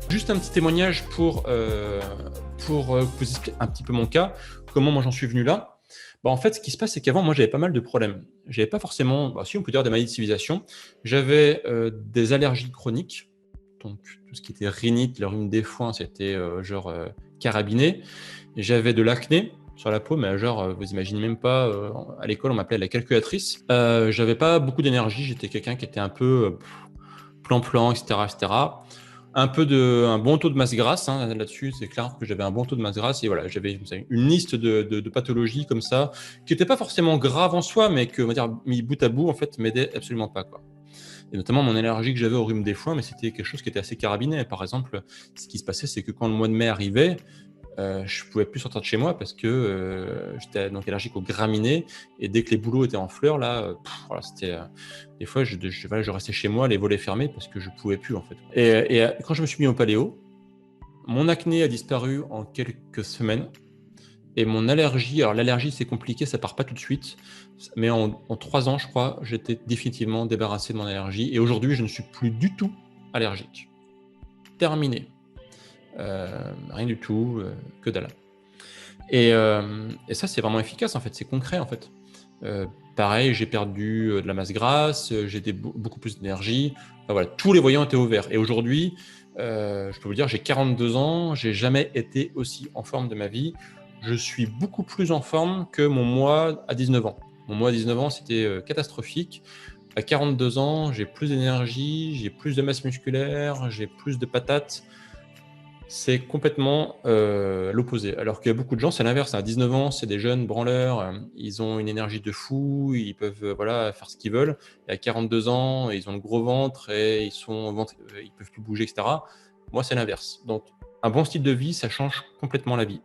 Juste un petit témoignage pour vous expliquer un petit peu mon cas, comment moi j'en suis venu là. En fait, ce qui se passe, c'est qu'avant, moi, j'avais pas mal de problèmes. J'avais pas forcément, si on peut dire des maladies de civilisation. J'avais des allergies chroniques, donc tout ce qui était rhinite, le rhume des foins, c'était carabiné. J'avais de l'acné sur la peau, mais vous imaginez même pas, à l'école, on m'appelait la calculatrice. J'avais pas beaucoup d'énergie, j'étais quelqu'un qui était un peu plan-plan, etc., etc. Un bon taux de masse grasse, hein, là-dessus, c'est clair que j'avais un bon taux de masse grasse, et voilà, j'avais une liste de pathologies comme ça, qui n'étaient pas forcément graves en soi, mais que, on va dire, mis bout à bout, en fait, m'aidaient absolument pas, quoi. Et notamment mon allergie que j'avais au rhume des foins, mais c'était quelque chose qui était assez carabiné. Par exemple, ce qui se passait, c'est que quand le mois de mai arrivait, je pouvais plus sortir de chez moi parce que j'étais donc allergique aux graminées, et dès que les bouleaux étaient en fleurs, là, voilà, c'était des fois voilà, je restais chez moi, les volets fermés, parce que je pouvais plus, en fait. Et quand je me suis mis au paléo, mon acné a disparu en quelques semaines, et mon allergie, alors l'allergie c'est compliqué, ça part pas tout de suite, mais en 3 ans, je crois, j'étais définitivement débarrassé de mon allergie, et aujourd'hui je ne suis plus du tout allergique. Terminé. Rien du tout, que dalle. Et ça, c'est vraiment efficace, en fait, c'est concret, en fait. Pareil, j'ai perdu de la masse grasse, j'ai beaucoup plus d'énergie. Enfin, voilà, tous les voyants étaient au vert. Et aujourd'hui, je peux vous dire, j'ai 42 ans, j'ai jamais été aussi en forme de ma vie. Je suis beaucoup plus en forme que mon moi à 19 ans. Mon moi à 19 ans, c'était catastrophique. À 42 ans, j'ai plus d'énergie, j'ai plus de masse musculaire, j'ai plus de patates. C'est complètement l'opposé. Alors qu'il y a beaucoup de gens, c'est l'inverse. À 19 ans, c'est des jeunes branleurs, ils ont une énergie de fou, ils peuvent voilà, faire ce qu'ils veulent. Et à 42 ans, ils ont le gros ventre et ils peuvent plus bouger, etc. Moi, c'est l'inverse. Donc, un bon style de vie, ça change complètement la vie.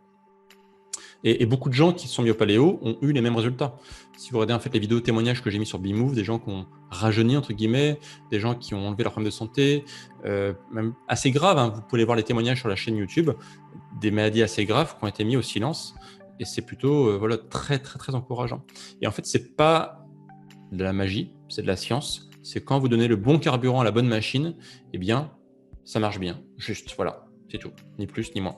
Et beaucoup de gens qui se sont mis au paléo ont eu les mêmes résultats. Si vous regardez en fait les vidéos témoignages que j'ai mis sur Bimove, des gens qui ont rajeuni, entre guillemets, des gens qui ont enlevé leurs problèmes de santé, même assez graves, hein. Vous pouvez voir les témoignages sur la chaîne YouTube, des maladies assez graves qui ont été mis au silence. Et c'est plutôt voilà, très, très, très encourageant. Et en fait, c'est pas de la magie, c'est de la science. C'est quand vous donnez le bon carburant à la bonne machine, eh bien, ça marche bien. Juste, voilà, c'est tout. Ni plus, ni moins.